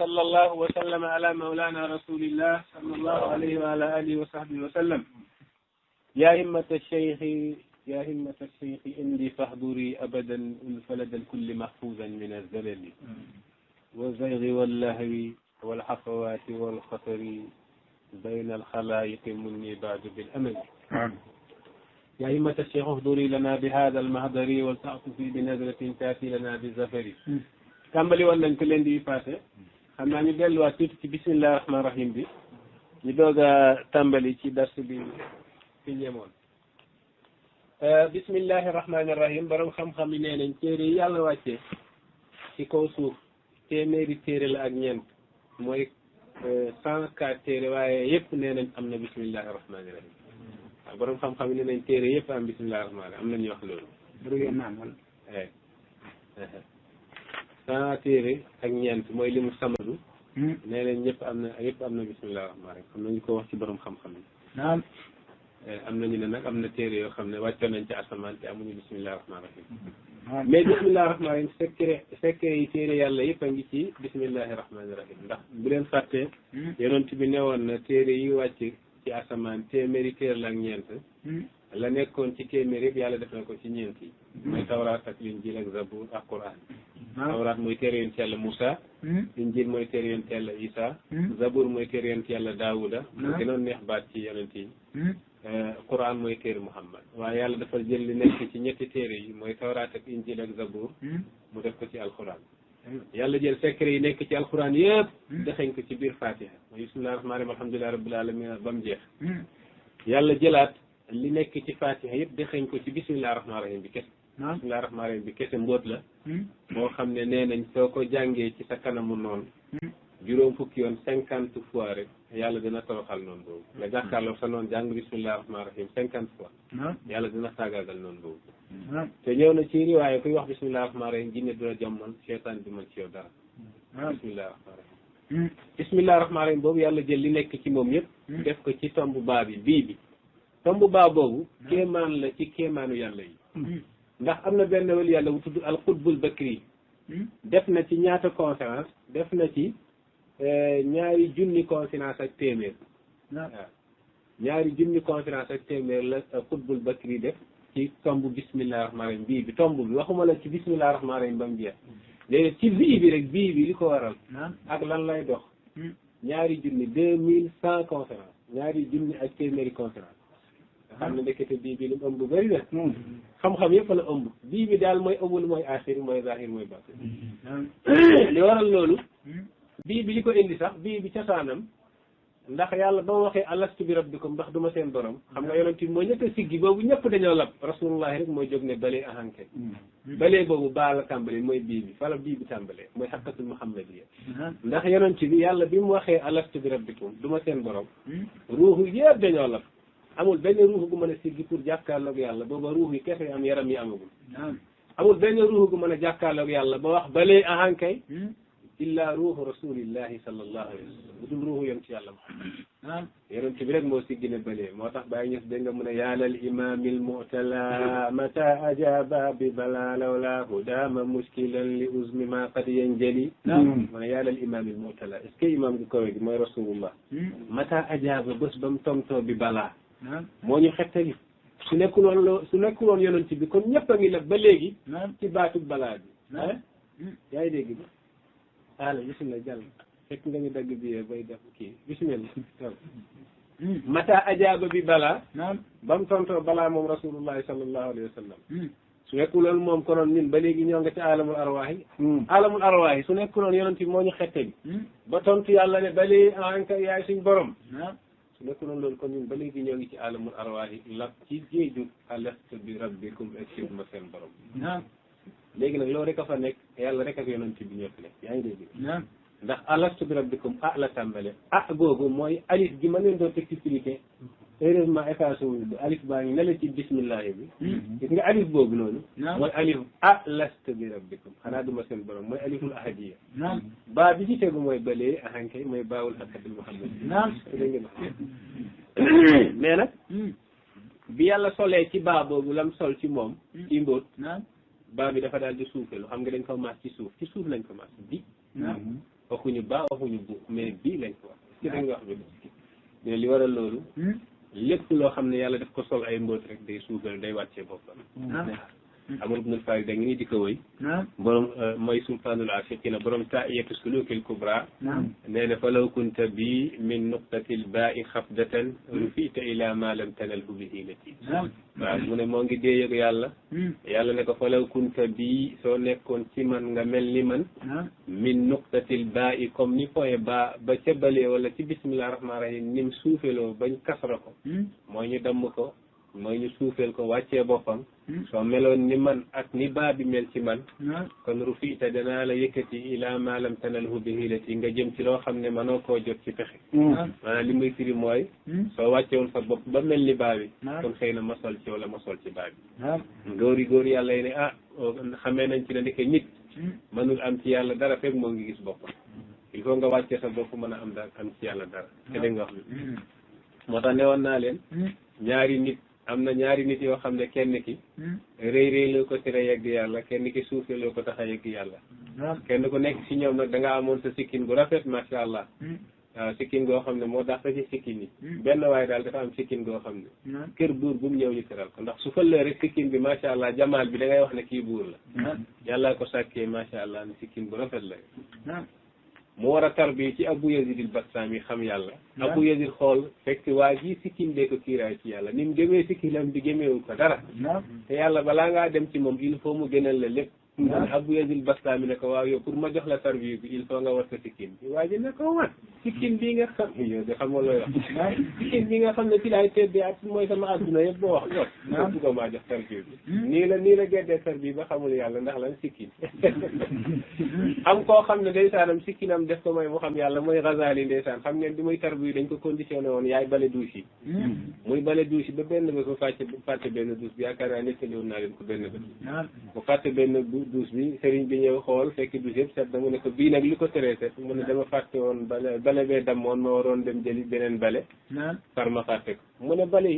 وصلى الله وسلم على مولانا رسول الله صلى الله عليه وعلى آله وصحبه وسلم. يا همة الشيخ يا همة الشيخ إني فاحضري أبدا فلد الكل محفوظا من الزلل والزيغ واللهو والحفوات والخطر بين الخلائق مني بعد بالأمل. يا همة الشيخ احضري لنا بهذا المحضر ولتعطفي بنظرة تأتي لنا بالزفر. tàmbali woon nañ ko leen di passé xam naa ñu delluwaat tuuti ci bisimilah rahmaani rahim bi ñu doog a tàmbali ci dars bi fi ñemoon. bisimilahi rahmaani rahim borom xam-xam yi nee nañ téere yi yàlla wàccee ci kaw suuf téeméeri téere la ak ñeent mooy 104 téere waaye yëpp nee nañ am na bisimilahi rahmaani rahim waaw borom xam-xam yi nee nañ téere yëpp am bisimilahi rahmaani rahim am na ñuy wax loolu. téere ak ñeent mooy li mu samadu nee nañ ñëpp am na bisimilah rahmaan rahim am na ñu ko wax ci borom xam-xam yi naam am nañu ne nag am na téere yoo xam ne wàccoon nañ ci asamaan te amuñu bisimilah rahmaan rahim mais bisimilah rahmaan rahim secret yi téere yàlla yëpp a ngi ci bisimilahi rahmaani rahim ndax bu leen fàttee yonent bi newoon na téere yi wàcc ci asamaan téeméeri téere la ak ñeent la nekkoon ci téeméer yëpp yàlla def na ko ci ñeent yi mooy tawraat ak linjiil ak zabur ak quran tawraat mooy téere yonent yàlla Moussa linjiil mooy téere yonent yàlla Isa zabur mooy téere yonent yàlla Daawuda moo gënoon neex baat ci yonent yi quran mooy téere Muhammad waaye yàlla dafa jël li nekk ci ñetti téere yi mooy tawraat ak injiil ak zabur mu def ko ci alquran yàlla jël secret yi nekk ci alquran yëpp dexeñ ko ci biir fatiha mooy bismillahi rahmaani rahim alhamdulillahi rabbil alamin ba mu jeex yàlla jëlaat li nekk ci fatiha yëpp dexeñ ko ci bismillahi rahmaani rahim bi kese bismillahi rahmaani rahim bi kese mbóot la moo xam ne nee nañ soo ko jàngee ci sa kanamu noonu juróom fukki yoon 50 fois rek yàlla dina toroxal noonu boobu nga jàkkaarloo sa noonu jàng bismillahi rahmaani rahim 50 fois yàlla dina saagaagal noonu boobu te ñëw na ci riwaaye kuy wax bismillahi rahmaani rahim jinne du la jommal seetaan du mën ci yow dara bismillahi rahmaani rahim bismillahi rahmaani rahim boobu yàlla jël li nekk ci moom yëpp def ko ci tomb baa bi tomb baa boobu kéemaan la ci kéemaanu yàlla yi ndax am na benn wali yàlla bu tudd al qutbul bakri def na ci ñaata conférence def na ci ñaari junni conférence ak téeméer waaw ñaari junni conférence ak téeméer la qutbul bakri def ci tomb bismillahi rahmaani rahim bi tomb bi waxuma la ci bismillahi rahmaani rahim ba mu jeex léegi ci bi rek bi li ko waral ak lan lay dox ñaari junni 2100 conférence ñaari junni ak téeméeri conférence xam ne ndekete bii bi lu mu ëmb bëri na xam-xam yëpp la ëmb bii bi daal mooy ëmbul mooy axir mooy zahir mooy batin li waral loolu bii bi li ko indi sax bii bi cosaanam ndax yàlla ba ma waxee alastu bi rabbikum ndax du ma seen borom xam nga yonent bi mooy ñëkk a siggi boobu ñëpp dañoo lab rasulullahi rek mooy jóg ne balee ahanke balee boobu baa la tàmbalee mooy bii bi fala bii bi tàmbalee mooy xaqatul muhammadiya ndax yonent bi yàlla bi mu waxee alastu bi rabbikum du ma seen borom ruuxu yëpp dañoo lab amul benn ruux gu mën a siggi pour jàkkaarloog yàlla booba ruux yi kese am yaram yi amagul amul benn ruux gu mën a jàkkaarloog yàlla ba wax balee ahankay illa ruuhu rasulillahi sallallahu alayhi wa sallam bu dul ruuxu yoon ci yàlla Muhammad yonent bi rek moo siggi ne balee moo tax bàyyi ñes dégg nga mun a yaalal imamil mu'tala mata ajaba bi bala lawlaahu daama muskilan li uzmi ma qad yanjali mu ne yaalal imamil mu'tala est ce que imam gu kawe gi mooy rasulullah mata ajaba bés ba mu tomtoo bi balaa moo ñu xettali su nekkul woon yonent bi kon ñëpp a ngi la ba léegi ci baatub balaa bi yaa ngi dégg bi ala bisimilah jàll fekk nga ñu dagg bi bay def kii bisimilah mata ajaaba bi balaa ba mu tontoo balaa moom rasulullahi sallallahu alayhi wa sallam su nekkul woon moom konoon ñun ba léegi ñoo nga ci alamul arwaahi su nekkul woon yonent bi moo ñu xettali ba tontu yàlla ne balee anka yaay suñ borom su nekkul woon loolu kon ñun ba léegi ñoo ngi ci alamul arwaahi lap ci géeju alastu bi rabbikum ak ma seen borom léegi nag loolu rek a fa nekk yàlla rek ak yonent bi ñoo fi nekk yaa ngi dégg ndax alastu bi rabbikum la tàmbale googu mooy alif gi ma leen doon expliqué heureusement effacé wuñu ko alif baa ngi ne la ci bismillahi bi gis nga alif boobu noonu mooy alif alastu bi rabbikum xanaa duma seen borom mooy aliful ahadiya baa bi ci tegu mooy balee ahankay mooy baawul xaqatul muhammad dégg nga mais nag bi yàlla solee ci baa boobu lam sol ci moom ci mbóot baa bi dafa daal di suufelu xam nga dañ ko maas ci suuf lañ ko maas bi waxuñu baa waxuñu bu mais bii lañ ko wax ci dañ wax bi mais li waral loolu lépp loo xam ne yàlla daf ko sol ay mbóot rek day suugal day wàccee boppam amul ibnul farid da ngi nii di ko wëy borom mooy sultaanul afiqina borom taiyatu sulukil kubra nee na fa law kunta bi min nuqtatil baai xafdatan rufita ila ma lam tanalhu bi hilati waaw mu ne moo ngi dee yëg yàlla yàlla ne ko fa law kunta bi soo nekkoon ci man nga mel ni man min nuqtatil baai comme ni fooye ba ca balee wala ci bismillah rahmaan rahim nim suufeloo bañ kasra ko mooy ñu damm ko mooy ñu suufeel ko wàccee boppam soo meloon ni man ak ni baa bi mel ci man kon rufiita danaa la yëkkati ila ma lam tanalhu bi hilati nga jëm ci loo xam ne mënoo koo jot ci pexe maanaam li muy firi mooy soo wàccewoon sa bopp ba mel ni baa bi kon xëy na ma sol ci wala ma sol ci baa bi góor yàlla yi ne xamee nañ ci ne ndeke nit mënul am ci yàlla dara fekk moo ngi gis boppam il faut nga wàccee sa bopp mën a am ci yàlla dara te dégg nga wax bi moo tax ne woon naa leen am na ñaari nit yoo xam ne kenn ki rëy loo ko tere yegg yàlla kenn ki suufee loo ko tax a yegg yàlla kenn ku nekk si ñoom nag da nga amoon sa sikkin bu rafet macha allah waaw sikkin goo xam ne moo dàq ci sikkin yi benn waaye daal dafa am sikkin goo xam ne kër buur bu mu ñëw ñu teral ko ndax su fëllee rek sikkin bi macha allah jamaal bi da ngay wax ne kii buur la yàlla ko sàkkee macha allah ne sikkin bu rafet la mu war a tarbi ci Abu Yazid al-Bastami xam yàlla Abu Yazid xool fekk waa ji sikkim bee ko kiiraay ci yàlla ni mu gëmee sikkinam bi gëmeewul ko dara te yàlla balaa ngaa dem ci moom il faut mu gënal la lépp Abu Yazid al-Bastami ne ko waaw yow pour ma jox la tarbi bi il faut nga war sa sikkim bi waa ji ne ko wat sikkim bi nga xam yow de xam nga looy wax sikkim bi nga xam ne ci laay teddee ak mooy sama adduna yëpp boo wax yow bugga maa jox tarbi bi nii la geddee tarbi ba xamul yàlla ndax lan sikkim am koo xam ne ndeysaanam sikkinam def ko mooy mu xam yàlla mooy Ghazali ndeysaan xam ngeen bi muy tarbi dañ ko conditionné woon yaay bale douche yi muy bale douche yi ba benn bés mu fàtte benn douche bi yaakaar naa nettali woon naa leen ko benn bés mu fàtte benn douche bi sëriñ bi ñëw xool fekk douche yëpp set na mu ne ko bii nag li ko teree set mu ne dama fàtte woon bale bee damoon ma waroon dem jëli beneen bale far ma fàtte ko mu ne bale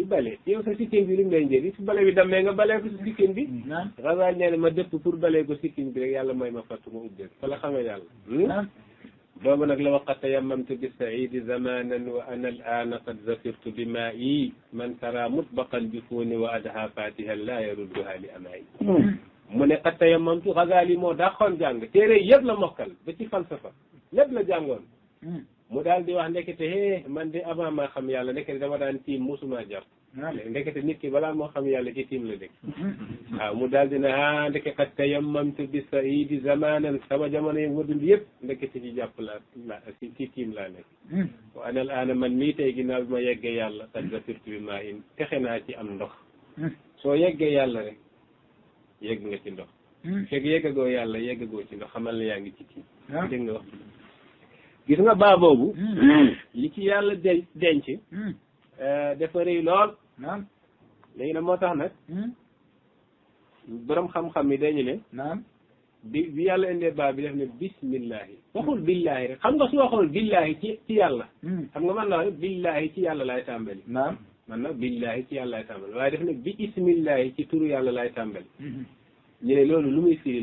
yow sa sikkin bi li mu lay njëriñ su bale bi dammee nga balee ko sa sikkin bi Ghazali nee na ma dëpp pour balee ko sikkin bi rek yàlla may ma fàttu ma ubbee fa la xamee yàlla boobu nag la waqat tayammamtu bi saidi zamanan wa ana al aana qad zafirtu bi maa yi man tara mutbaqal bi fuuni wa adha fatiha la yarudduha li amaayi mu ne qad tayammamtu Ghazali moo dàqoon jàng téere yëpp la mokkal ba ci falsafa lépp la jàngoon mu daal di wax ndekete man de avant maa xam yàlla ndekete dama daan tiim musuma jàpp ndekete nit ki balaa moo xam yàlla ci tiim la dëkk waaw mu daal di ne ndeke qad tayammamtu bi saidi zamanan sama jamono yi wadul yëpp ndekete ci jàpp la ci tiim laa nekk wa ana al aana man mii tey ginnaaw bi ma yeggee yàlla qad zafirtu bi maa in texe naa ci am ndox soo yeggee yàlla rek yegg nga ci ndox fekk yeggagoo yàlla yeggagoo ci ndox xamal ne yaa ngi ci tiim dégg nga wax gis nga baa boobu li ci yàlla denc dafa rëy lool léegi nag moo tax nag borom xam-xam yi dañu ne bi yàlla indee baa bi def ne bismillahi waxul billahi rek xam nga su waxoon billahi ci yàlla xam nga man la wax billahi ci yàlla laay tàmbali man nag billahi ci yàlla laay tàmbali waaye def ne bi ismillahi ci turu yàlla laay tàmbali ñu ne loolu lu muy firi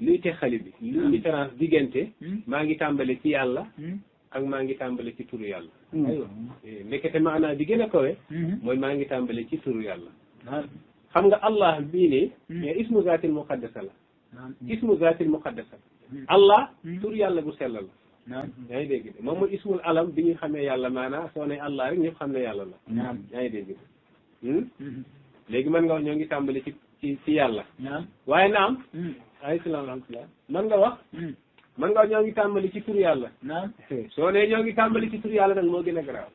luy texali bi luy différence diggante maa ngi tàmbale ci yàlla ak maa ngi tàmbale ci turu yàlla aywa ndekete maanaa bi gën a kawe mooy maa ngi tàmbale ci turu yàlla xam nga allah bii nii mais ismu zaatil muqaddasa la ismu zaatil muqaddasa allah turu yàlla bu sellal la yaa ngi dégg de moom mooy ismul alam bi ñu xamee yàlla maanaa soo ne allah rek ñëpp xam ne yàlla la yaa ngi dégg de léegi mën nga wax ñoo ngi tàmbale ci yàlla waaye naam alayhi salaam alhamdulilah man nga wax ñoo ngi tàmbali ci tur yàlla soo nee ñoo ngi tàmbali ci tur yàlla nag moo gën a garaaw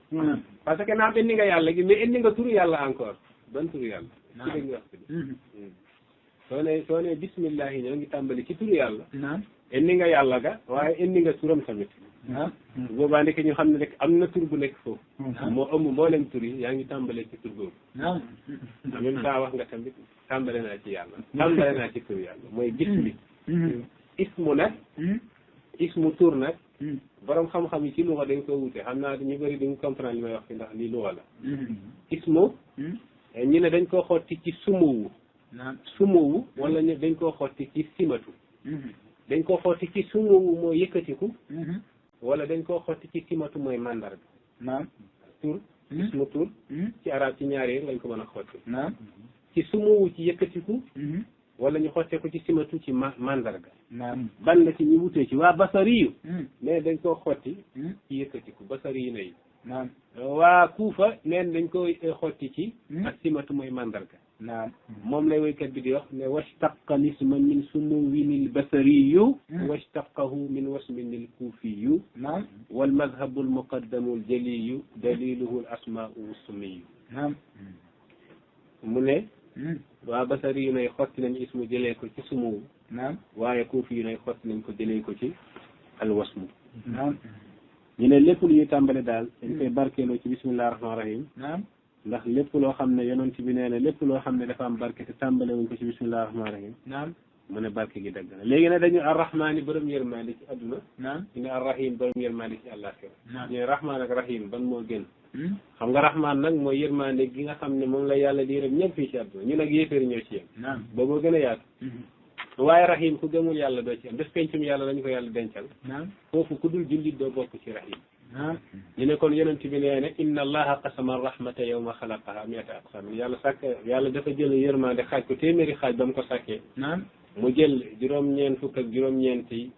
parce que naam indi nga yàlla gi mais indi nga tur yàlla encore ban tur yàlla ci dégg nga wax soo nee bismillahi ñoo ngi tàmbali ci tur yàlla indi nga yàlla ga waaye indi nga turam tamit boobaa nekk ñu xam ne rek am na tur bu nekk foofu moo ëmb mboolem tur yi yaa ngi tàmbalee ci tur boobu en même temps wax nga tamit tàmbale naa ci yàlla tàmbale naa ci tur yàlla mooy bismi ismu nag ismu tur nag borom xam-xam yi ci luxa dañ ko wute xam naa ñu bëri dañ comprendre li may wax fi ndax lii luxa la ismu ñu ne dañ koo xotti ci sumuwu wala ñu dañ koo xotti ci simatu dañ koo xotti ci sumu mooy yëkkatiku wala dañ koo xotti ci simatu mooy mandarga naam tur ismu tur ci arab ci ñaari lañ ko mën a xotti naam ci sumuwu ci yëkkatiku wala ñu xottee ko ci simatu ci mandarga naam ban la ci ñu wutee ci waa basariyu mais dañ koo xotti ci yëkkatiku basariyu na yi naam waa kuufa neen dañ koy xotti ci ak simatu mooy mandarga naam moom lay woykat bi di wax ne washtaqa lisma min sumuwin albasariyu washtaqahu min wasmin alkuufiyu naam wal madhabu almuqaddamu aljaliyu daliluhu alasmaau wassumiyu naam mu ne waa basari yu nay xotti nañ ismu jëlee ko ci sumuwu naam waaye kuufi yu nay xotti nañ ko jëlee ko ci alwasmu naam ñu ne lépp lu ñuy tàmbale daal dañ koy barkeeloo ci bismillahi rahmaani rahim naam ndax lépp loo xam ne yonent bi nee na lépp loo xam ne dafa am barke te tàmbale wuñ ko ci bismillahi rahmaani rahim naam mu ne barke gi dagg na léegi nag dañu arrahmaani borom yërmande ci adduna naam ñu ne arrahim borom yërmande ci àllaaxira naam ñu ne rahmaan ak rahim ban moo gën xam nga rahmaan nag mooy yërmande gi nga xam ne moom la yàlla di yërëm ñëpp fii ci adduna ñu nag yéeféeri ñoo ci yem naam booboo gën a yaatu waaye rahim ku gëmul yàlla doo ci am bés pencum yàlla lañu ko yàlla dencal naam foofu ku dul jullit doo bokk ci rahim naam ñu ne kon yonent bi nee ne inna allaha qasama rahmata yawma xalaqaha miata aqsam yàlla sàkk yàlla dafa jël yërmande xaaj ko téeméeri xaaj ba mu ko sàkkee naam mu jël juróom-ñeent fukk ak juróom-ñeent yi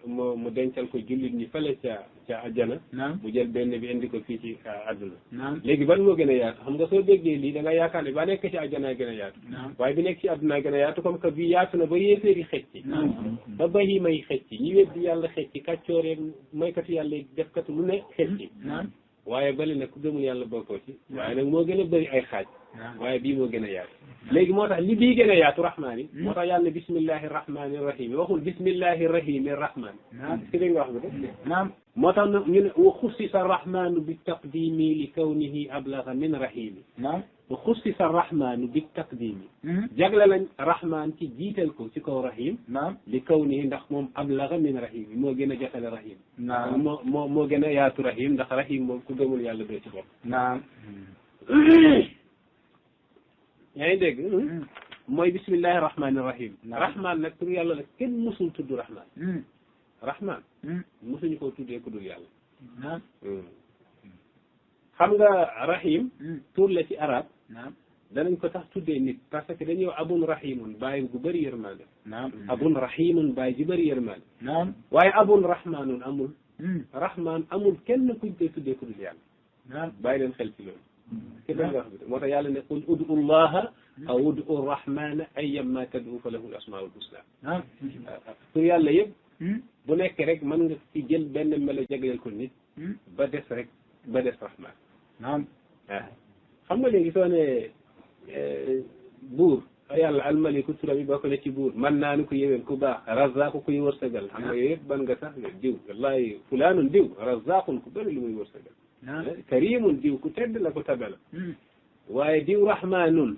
mu dencal ko jullit ñi fële ca àjjana naam mu jël benn bi indi ko fii ci àdduna naam léegi ban moo gën a yaatu xam nga soo déggee lii da nga yaakaar ne ba nekk ci àjjana gën a yaatu naam waaye bi nekk ci àdduna gën a yaatu comme que bii yaatu na ba yéeféeri xecci ba bayi may xecci ñi weddi yàlla xecci kàccoor yeeg moykatu yàlla yi defkatu lu ne xecci naam waaye bali nag ku gëmul yàlla bokkoo ci waaye nag moo gën a bëri ay xaaj waaye bii moo gën a yaatu léegi moo tax li bii gën a yaatu rahmaan yi moo tax yàlla ne bismillahi rahmani rahim waxul bismillahi rahimi rahman si dégg nga wax bi de naam moo tax ñu ne wa xussisa rahmanu bi taqdimi li kawnihi ablaga min rahimi naam wa xussisa rahmanu bi taqdimi jagle lañ rahman ci jiital ko ci kaw rahim naam li kawnihi ndax moom ablaga min rahimi moo gën a jotale rahim naam moo gën a yaatu rahim ndax rahim moom ku gëmul yàlla doo ci bopp naam yaa ngi dégg mooy bismillahi rahmani rahim rahman nag tur yàlla la kenn musul tudd rahman rahman musuñu koo tuddee ku dul yàlla xam nga rahim tur la ci arab danañ ko tax tuddee nit parce que dañuy wax abun rahimun bàyyi gu bëri yërmande abun rahimun bàyyi ji bëri yërmande waaye abun rahmanun amul rahman amul kenn kuñ koy tuddee ku dul yàlla bàyyi leen xel ci loolu ki danga wax bi moo tax yàlla ne qul udu llaha aw udu rahmana ayyamma tad'u fa lahu al asmaul husna tur yàlla yëpp bu nekk rek mën nga ci jël benn melo jagleel ko nit ba des rahman waaw xam nga léegi soo ne buur yàlla almaliku turam yi bokk na ci buur man naa ni ko yëwén ku baax razaqu kuy wërsëgal xam nga yooyu yëpp ban nga sax diw wallahi fulaanun diw razaqun ku bëri lu muy wërsëgal karimun diw ku tedd la ku tabe la waaye diw rahmanun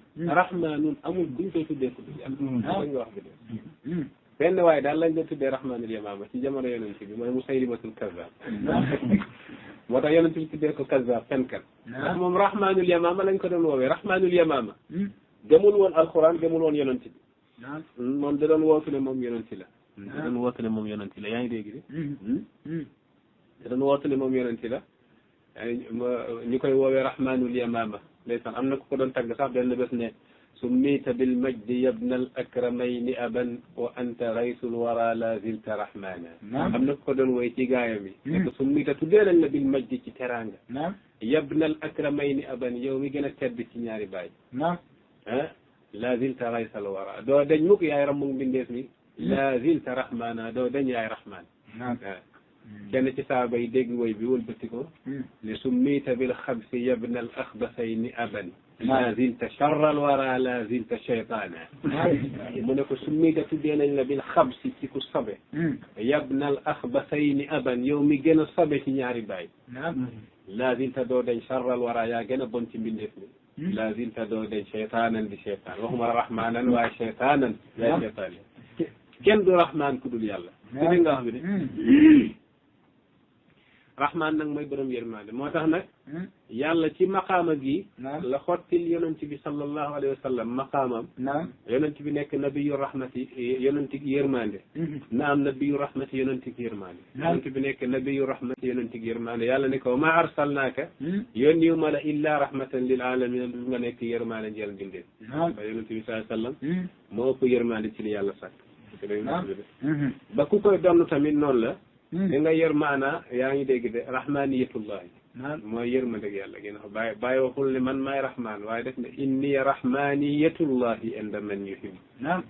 amul buñ koy tuddee ku dul yàlla da nga wax bi de benn waaye daal lañ doon tuddee rahmanul yamaama ci jamono yonent bi mooy musaylimatul kazzab moo tax yonent bi tuddee ko kazzab fenkat ndax moom rahmanul yamaama lañ ko doon woowee rahmanul yamaama gëmul woon alquran gëmul woon yonent bi moom da doon wootu ne moom yonent la da doon wootu ne moom yonent la yaa ngi dégg de da doon wootu ne moom yonent la ñu koy woowee rahmanul yamaama ndeysaan am na ku ko doon tagg sax benn bés ne summita bil majdi yabna al akramayni aban wa anta raysul wara la zilta rahmana am na ku ko doon woy ci gaayam yi ne ko summita tuddee nañ la bil majdi ci teranga yabna al akramayni aban yow mi gën a tedd ci ñaari baay la zilta raysal wara doo dañ mukk yaay ramu mbindeef mi la zilta rahmana doo dañ yaay rahman kenn ci saaba yi dégg woy bi wëlbati ko ne summita bil xabsi yabna al axbasayni aban la zilta charral wara la zilta cheytaana mu ne ko summita tuddee nañ la bil xabsi ci ku sobe yabna al axbasayni aban yow mi gën a sobe ci ñaari baay la zilta doo dañ charral wara yaa gën a bon ci mbindeef mi la zilta doo dañ cheytaanan di cheytaan waxuma rahmanan waaye cheytaanan yaay cheytaan kenn du rahman ku dul yàlla si di nga wax bi de rahmaan nag mooy borom yërmande moo tax nag yàlla ci maqaama gi la xottil yonent bi sallallahu alayhi wa sallam maqaamam yonent bi nekk nabiyu rahmati yonent yërmande na am nabiyu rahmati yonent yërmande yonent bi nekk nabiyu rahmati yonent yërmande yàlla ne ko ma arsalnaaka yónniwu ma la illa rahmatan lil alamin du nga nekk yërmande njël mbindee ba yonent bi sallallahu alayhi wa sallam moo ëpp yërmande ci li yàlla sàkk ba ku koy donn tamit noonu la da nga yërmaana yaa ngi dégg de rahmaniyatullahi mooy yërmandeg yàlla gi ndax bàyyi waxul ne man maay rahman waaye def ne inni rahmaniyatullahi inda man yuhib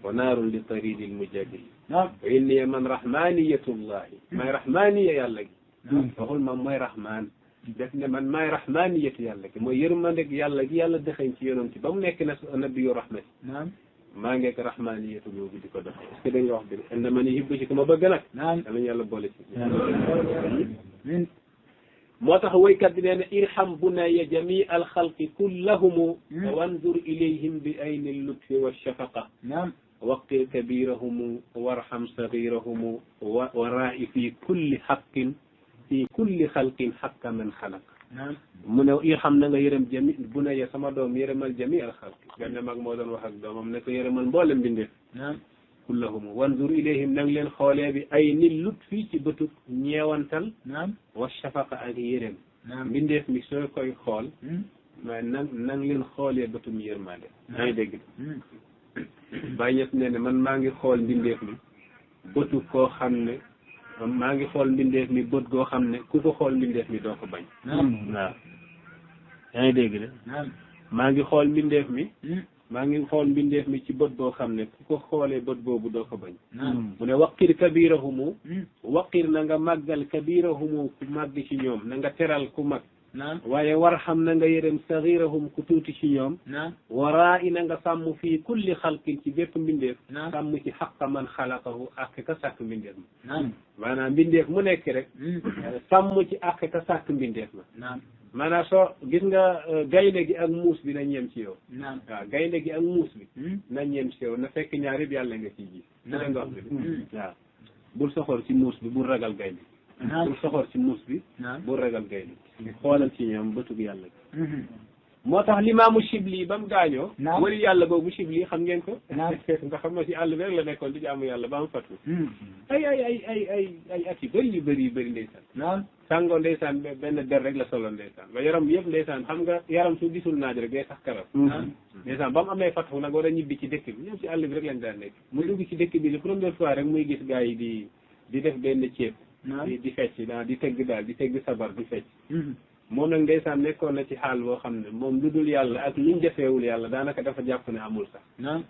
wa naarun li taridil mujadil wa inni man rahmaniyatullahi maay rahmaniya yàlla gi waxul man mooy rahman def ne man maay rahmaniyatu yàlla gi mooy yërmandeg yàlla gi yàlla dëxañ ci yonent ba mu nekk na nabiyu rahmati maa ngeeg rahmaniyatu boobu di ko dox est-ce que da nga wax bi inda man yuhibbu ci ku ma bëgg nag danañ yàlla boole ci moo tax woykat bi nee na irham bunaya jami alxalqi kullahumu wa wanzur ilayhim bi ayni lutfi walshafaqa waqir kabirahumu warham sagirahumu wa raai fi kulli xaqin fi kulli xalqin xaqa man xalaq mu ne irham na nga yërëm jami bunaya sama doom yërëmal jami alxalqi benn mag moo doon wax ak doomam ne ko yërëmal mboolem mbindeef kullahum wanzur ilayhim nang leen xoolee bi ay ni lut fii ci bëtub ñeewantal wa shafaqa ak yërëm mbindeef mi soo koy xool mais nang leen xoolee bëtum yërmande yaa ngi dégg Baye Niass nee ne man maa ngi xool mbindeef mi bëtu koo xam ne maa ngi xool mbindeef mi bët goo xam ne ku ko xool mbindeef mi doo ko bañ waaw yaa ngi dégg de maa ngi xool mbindeef mi maa ngi xool mbindeef mi ci bët boo xam ne ku ko xoolee bët boobu doo ko bañ mu ne waqir kabirahumu waqir na nga màggal kabirahumu ku màgg ci ñoom na nga teral ku mag waaye warham na nga yërëm sagirahum ku tuuti ci ñoom waraa i na nga sàmm fii kulli xalqin ci bépp mbindeef sàmm ci xaqa man xalaqahu ak ka sàkk mbindeef ma maanaam mbindeef mu nekk rek sàmm ci ak ka sàkk mbindeef ma maanaam soo gis nga gaynde gi ak muus bi nañ yem ci yow waaw gaynde gi ak muus bi nañ yem ci yow na fekk ñaar yëpp yàlla nga ciy gis su da nga wax bi waaw bul soxor ci muus bi bul ragal gaynde bul soxor ci muus bi bul ragal gaynde xoolal ci ñoom bëtug yàlla gi moo tax limaamu Shibli ba mu gaañoo wali yàlla boobu Shibli xam ngeen ko nga xam na ci àll bi rek la nekkoon di jaamu yàlla ba mu fatu ay at yu bëri ndeysaan sàngoo ndeysaan benn der rek la solo ndeysaan ba yaram yëpp ndeysaan xam nga yaram su gisul naaj rek day sax karam ndeysaan ba mu amee fatu nag war a ñibbi ci dëkk bi ñoom ci àll bi rek lañ daan nekk mu dugg ci dëkk bi la première fois rek muy gis gars yi di def benn ceeb di fecc di tëgg daal di tëgg sabar di fecc moom nag ndeysaan nekkoon na ci xaal boo xam ne moom lu dul yàlla ak luñ defeewul yàlla daanaka dafa jàpp ne amul sax waaw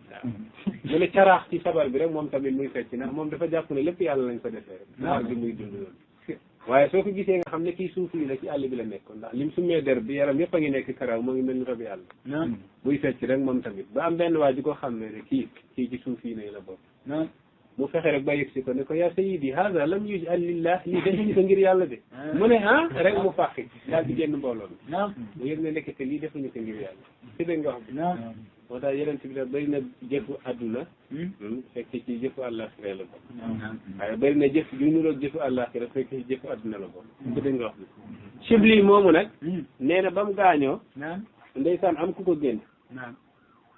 mu ne caraax ci sabar bi rek moom tamit muy fecc ndax moom dafa jàpp ne lépp yàlla lañ ko defee rek sabar bi muy dund loolu waaye soo ko gisee nga xam ne kii suuf yi la ci àll bi la nekkoon ndax lim summee der bi yaram yëpp a ngi nekk karaw moo ngi mel ni rabi yàlla muy fecc rek moom tamit ba am benn waa ji ko xam ne kii ci suuf yi ne la bokk mu fexe rek ba yëg si ko ne ko yaa sayidi hada lam yuj'al lillah lii defuñu ko ngir yàlla de mu ne rek mu fàqi daal di génn mbooloo bi mu yëg ne nekkete lii defuñu ko ngir yàlla si dégg nga wax bi moo tax yeneen bi da bëri na jëfu àdduna fekk ci jëfu àllaaxira la bokk waaye bëri na jëf ju nuroog jëfu àllaaxira fekk ci jëfu àdduna la bokk si dégg nga wax bi Shibli moomu nag nee na ba mu gaañoo ndeysaan am ku ko génn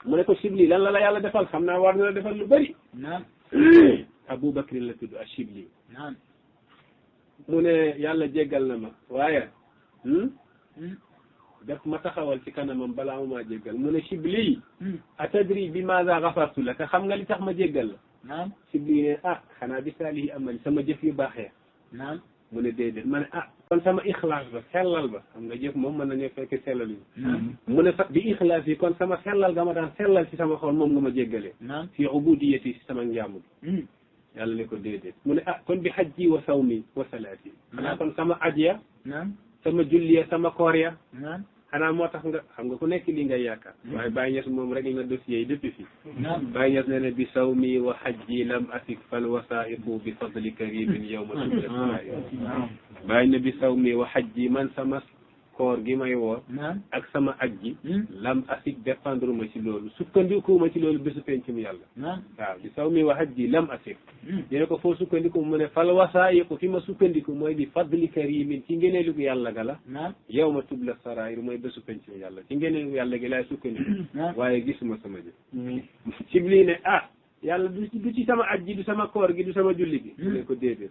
mu ne ko Shibli lan la yàlla defal xam naa war na la defal lu bëri Abu Bakr la tudd Ashibli mu ne yàlla jéggal na ma waaye daf ma taxawal ci kanamam balaa ma maa jéggal mu ne Shibli atadri bi maza gafartu la te xam nga li tax ma jéggal la Shibli ne xanaa bi saalihi amali sama jëf yu baaxee mu ne déedéet ma ne kon sama ixlaas ba sellal ba xam nga jëf moom mën nañu fekk sellal yi mu ne sax bi ixlaas yi kon sama sellal ga ma daan sellal ci sama xol moom nga ma jéggalee fii ubudiyati ci sama njaamu bi yàlla ne ko déedéet mu ne kon bi hajji wa sawmi wa salaati xanaa kon sama aj ya sama julli ya sama koor ya xanaa moo tax nga xam nga ku nekk lii ngay yaakaar waaye Baye Niass moom rek na dossier yi depuis fii Baye Niass nee na bi sawmi wa hajji lam asik fal wasaiqu bi fadli karimin yawma tubla Baye ne bi sawmi wa hajji man sama koor gi may woor ak sama aj gi lam asik dépendre ma ci loolu sukkandiku ma ci loolu bésu pencum yàlla waaw di saw mi wa haj gi lam asik ñu ne ko foo sukkandiku mu ne fal wasaayiqu fi ma sukkandiku mooy bi fadli karimin ci ngeneelu yàlla ga la yow ma tubla sarair mooy bésu pencum yàlla ci ngeneelu yàlla gi laay sukkandiku waaye gisuma sama jëf Sibli ne yàlla du ci sama aj gi du sama koor gi du sama julli gi mu ne ko déedéet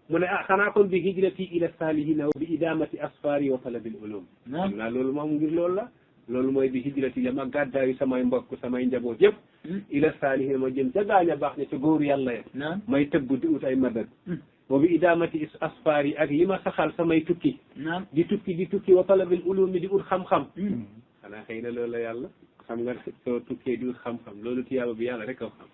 mu ne xanaa kon bi hijrati ila salihina wa bi idamati asfari wa talabil ulum xam naa loolu moom ngir loolu la loolu mooy bi hijrati dama gàddaayu samay mbokk samay njaboot yëpp ila salihina ma jëm ca gaañ a baax ne ca góoru yàlla ya may tëbb di ut ay madad wa bi idamati asfari ak li ma saxal samay tukki di tukki wa talabil ulumi di ut xam-xam xanaa xëy na loolu la yàlla xam nga soo tukkee di ut xam-xam loolu tiyaaba bi yàlla rek a xam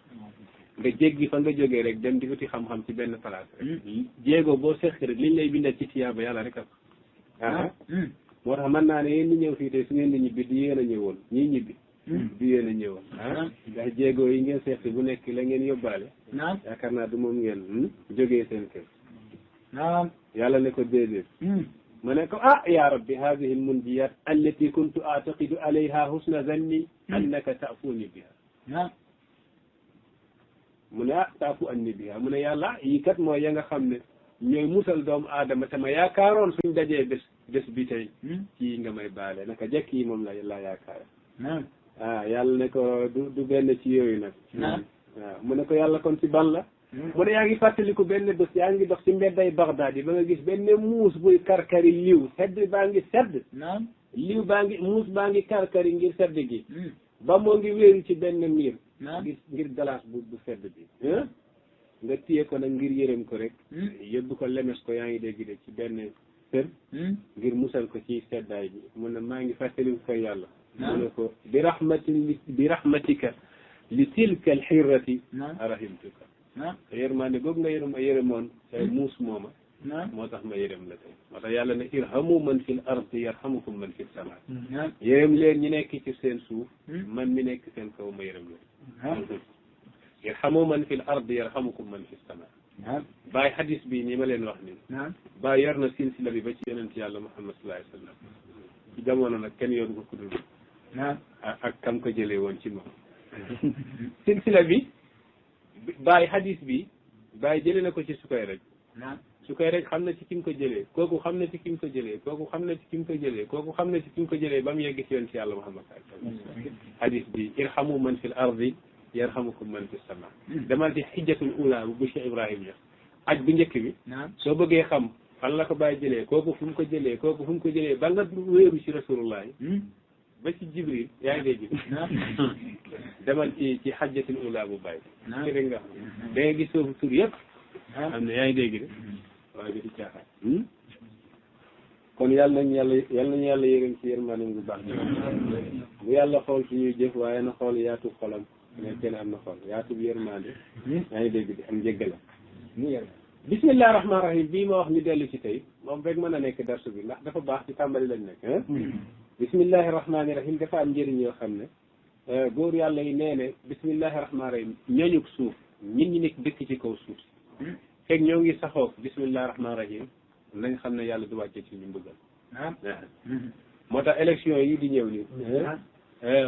nga jéggi fa nga jógee rek dem di uti xam-xam ci benn place rek jéego boo seq rek liñ lay bindal ci tiyaaba yàlla rek a moo tax mën naa ne yéen ñi ñëw fii tey su ngeen di ñibbi di yéen a ñëwoon ñii ñibbi di yéen a ñëwoon ndax jéego yi ngeen seq bu nekk la ngeen yóbbaale yaakaar naa du moom ngeen jógee seen kër yàlla ne ko déedéet ma ne ko ya rabbi hadihi almunjiyat allati kuntu aataqidu alayha husna zanni annaka taafuni biha mu ne taafu anni biha mu ne yàlla yii kat mooy ya nga xam ne ñooy musal doomu aadama te ma yaakaaroon suñ dajee bés bi tey ci nga may baale naka jekk yi moom la yaakaar yàlla ne ko du benn ci yooyu nag waaw mu ne ko yàlla kon ci ban la mu ne yaa ngi fàttaliku benn bés yaa ngi dox ci mbedday Bagdad yi ba nga gis benn muus buy karkari liw sedd baa ngi sedd liw baa ngi muus baa ngi karkari ngir sedd gi ba moo ngi wéeru ci benn miir ngir glace bu sedd bi nga téye ko nag ngir yërëm ko rek yóbbu ko lemes ko yaa ngi dégg de ci benn kër ngir musal ko ci seddaay bi mu ne maa ngi fàttaliku ko yàlla mu ne ko bi rahmatika li tilka alxirrati rahimtuka te yërmaande googu nga yërëmoon say muus mooma moo tax ma yërëm la tey moo tax yàlla ne irhamu man fil ardi yarhamukum man fis sama yërëm leen ñi nekk ci seen suuf man mi nekk seen kaw ma yërëm leen irhamu man fil ardi yarhamukum man fis sama bàyyi hadis bi nii ma leen wax nii bàyyi yor na silsila bi ba ci yonent yàlla Muhammad sallallahu alayhi wa sallam ci jamono nag kenn yoru ko kudul ak kam ko jëlee woon ci moom silsila bi bàyyi hadis bi bàyyi jëlee na ko ci Sukayraj Sukayraj xam na ci ki mu ko jëlee kooku xam na ci ki mu ko jëlee kooku xam na ci ki mu ko jëlee kooku xam na ci ki mu ko jëlee ba mu yegg ci yoon ci yàlla Muhammad sallallahu alayhi wa sallam hadis bi irhamu man fil ardi yarhamukum man fis sama demal ci xijjatul ula bu Cheikh Ibrahim ya aj bu njëkk bi soo bëggee xam fan la ko bàyyi jëlee kooku fu mu ko jëlee kooku fu mu ko jëlee ba nga wéeru ci rasulullah ba ci Jibril yaa ngi dégg demal ci xajjatul ula bu bàyyi ci rek nga xam da nga gis foofu tur yëpp am na yaa ngi dégg de waaye bi di caaxaan kon yàlla nañu yàlla yërëm ci yërmande bu baax bu yàlla xool suñuy jëf waaye na xool yaatu xolam ne kenn am na xool yaatu bi yërmande yaa ngi dégg di am njëggala bismillahi rahmaani rahim bii ma wax ñu dellu ci tey moom rek mën a nekk darsu bi ndax dafa baax ci tàmbali lañ nekk bismillahi rahmaani rahim dafa am njëriñ yoo xam ne góor yàlla yi nee ne bismillahi rahmaani rahim ñooñu suuf ñit ñi nekk dëkk ci kaw suuf fekk ñoo ngi saxoo bismillahi rahmaani rahim nañ xam ne yàlla du wàcce ci ñu mbëggal moo tax élection yi di ñëw nii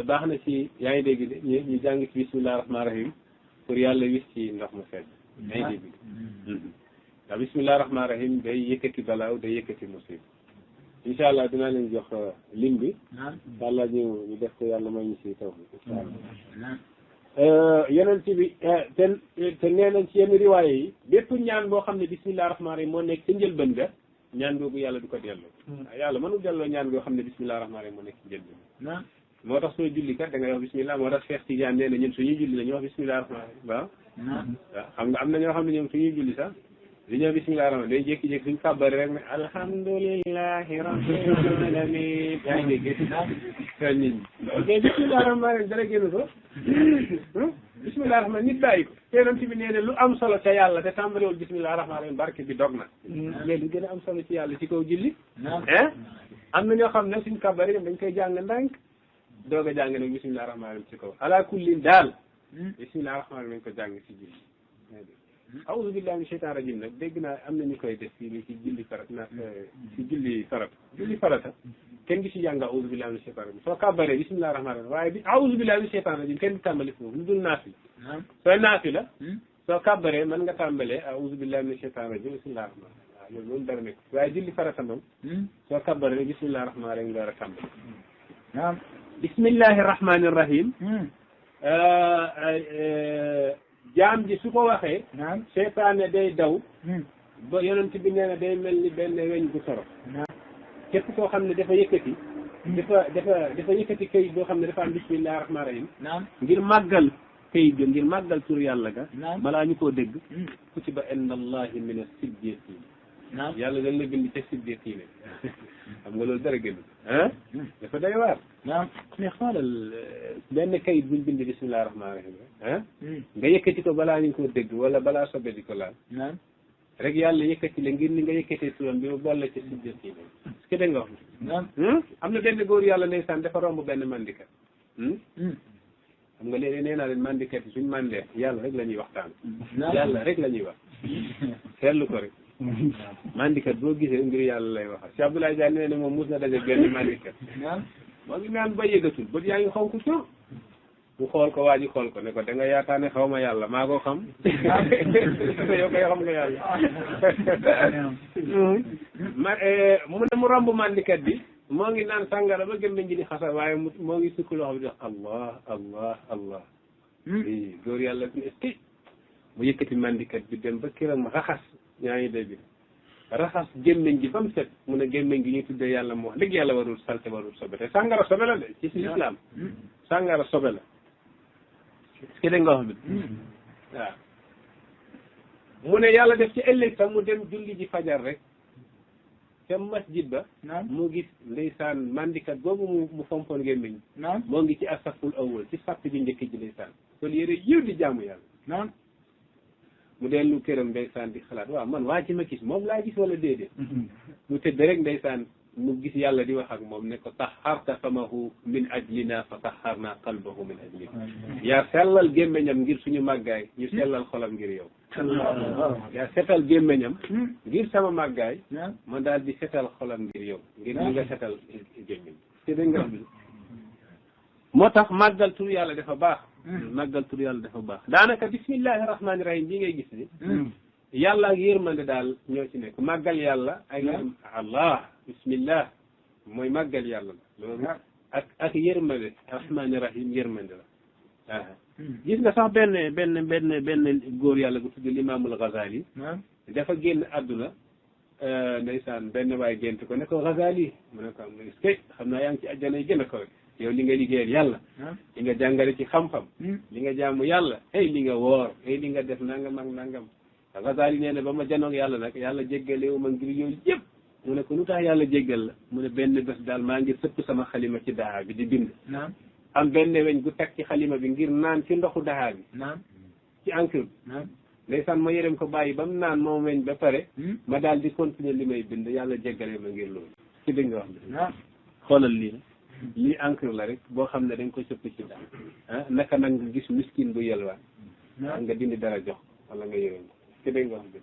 baax na ci yaa ngi dégg de ñu jàng ci bismillahi rahmaani rahim pour yàlla wis ci ndox mu sedd yaa ngi dégg ndax bismillahi rahmaani rahim day yëkkati balaaw day yëkkati musib incha allah dinaa leen jox lim bi incha allah ñu def ko yàlla may ñu si taw incha allah yonent bi te nee nañ ci yenn riwaaye yi bépp ñaan boo xam ne bismillahi rahmaani rahim moo nekk ca njëlbën ga ñaan googu yàlla du ko delloo yàlla mënul delloo ñaan goo xam ne bismillahi rahmaani rahim moo nekk ci njëlbën moo tax soo julli kat da ngay wax bismillah moo tax Cheikh Tidiane nee na ñun suñuy julli la ñu wax bismillahi rahmaani rahim waaw xam nga am na ñoo xam ne ñoom suñuy julli sax li ñëw bismillahi rahmaani day jékki-jékki suñu kàbbari rek ne alhamdulillahi rabbil alamin yaa ngi dégg nit ñi mais bismillahi rahmaani rahim dara génn ko bismillahi rahmaani nit bàyyi ko teenoon ci bi nee ne lu am solo ca yàlla te tàmbaliwul bismillahi rahmaani rahim barke bi dog na mais lu gën a am solo ci yàlla ci kaw julli am na ñoo xam ne suñu kàbbari dañ koy jàng ndànk doog a jàng nag bismillahi rahmaani rahim ci kaw ala kullin daal bismillahi rahmaani rahim dañ ko jàng ci julli a'uuzu billahi mina shaytaani rajim nag dégg naa am na ñu koy def fii nii ci julli farat na ci julli farata kenn gi ci jàng a'uuzu billahi mina shaytaani rajim soo kàbbaree bismillahi rahmaani rahim waaye bi a'uuzu billahi mina shaytaani rajim kenn du tàmbali foofu lu dul naafi sooy naafi la soo kàbbaree mën nga tàmbalee a'uuzu billahi mina shaytaani rajim bismillahi rahmaani rahim waaw loolu loolu dara nekk waaye julli farata moom soo kàbbaree bismillahi rahmaani rahim nga war a tàmbali naam bismillahi rahmaani rahim jaam ji su ko waxee seytaane day daw ba yonent bi nee na day mel ni benn weñ gu toro képp koo xam ne dafa yëkkati dafa yëkkati kayit boo xam ne dafa am bismillahi rahmaani rahim ngir màggal kayit ga ngir màggal tur yàlla ga balaa ñu koo dégg kutiba inna allahi min as-siddiqin yàlla dañ la bind ca siddiqin xam nga loolu dara gën dafa doy waar mais xoolal benn kayit buñ bind bismillahi rahmaani rahim nga yëkkati ko balaa ñu ko dégg wala balaa sobe di ko laal rek yàlla yëkkati la ngir ni nga yëkkatee turam bi mu boole ca siddiqin est-ce que dégg nga wax am na benn góor yàlla ndeysaan dafa romb benn mandikat xam nga léegi nee naa leen mandikat yi suñ mandee yàlla rek la ñuy waxtaan yàlla rek la ñuy wax seetlu ko rek mandikat boo gisee ngir yàlla lay waxal Cheikh Abdoulaye Diagne nee na moom mus na daje benn mandikat moo ngi naan ba yëgatul bët yaa ngi xaw ko cóor mu xool ko waa ji xool ko ne ko da nga yaakaar ne xaw ma yàlla maa ko xam yow koy xam nga yàlla mu ne mu romb mandikat bi moo ngi naan sàngara ba gémmiñ gi di xasa waaye moo ngi sukk loxo bi di wax allah allah allah i góor yàlla est-ce que mu yëkkati mandikat bi dem ba kiram raxas ñaa ngi dégg raxas gémmiñ gi ba mu set mu ne gémmiñ gi ñu tuddee yàlla mu wax dëgg yàlla warul salte warul sobe te sàngara sobe la de ci islam sàngara sobe la est-ce que da nga wax bi waaw mu ne yàlla def ci ëllëg sax mu dem julli ji fajar rek ca masjid ba mu gis ndeysaan mandikat boobu mu fompoon gémmiñ moo ngi ci asaful awwal ci sàpp ji njëkk ji ndeysaan sol yére yiw di jaamu yàlla mu dellu këram ndeysaan di xalaat waaw man waa ci ma gis moom laa gis wala déedéet mu tëdd rek ndeysaan mu gis yàlla di wax ak moom ne ko taxarta famahu min ajlina fa taxarna qalbahu min ajlina yaa sellal gémmiñam ngir suñu màggaay ñu sellal xolam ngir yow yaa setal gémmiñam ngir sama màggaay man daal di setal xolam ngir yow ngir ñi nga setal gémmiñ te da nga moo tax màggal tur yàlla dafa baax màggal tur yàlla dafa baax daanaka bismillahi rahmaani rahim bii ngay gis ni yàlla ak yërmande daal ñoo ci nekk màggal yàlla ak allah bismillah mooy màggal yàlla la loolu ak yërmande rahmaani rahim yërmande la gis nga sax benn góor yàlla gu tudd Imaamul Ghazali dafa génn àdduna ndeysaan benn waay gént ko ne ko Ghazali mu ne ko am est-ce que xam naa yaa ngi ci àjjana yi gën a kawe yow li nga liggéeyal yàlla li nga jàngale ci xam-xam li nga jaamu yàlla hey li nga woor hey li nga def nangam ak nangam Ghazali nee na ba ma janoog yàlla nag yàlla jéggalewu ma ngir yooyu yëpp mu ne ko lu tax yàlla jéggal la mu ne benn bés daal maa ngi sëpp sama xalima ci daxa bi di bind am benn weñ gu teg ci xalima bi ngir naan ci ndoxu daxa bi ci encre bi ndeysaan ma yërëm ko bàyyi ba mu naan moom weñ ba pare ma daal di continuer li may bind yàlla jéggale ma ngir loolu ci dégg nga wax bi xoolal lii lii encre la rek boo xam ne dañ ko sëpp ci daal naka nag nga gis miskin bu yelwaan nga dindi dara jox wala nga yërëm ko ci dégg nga wax bi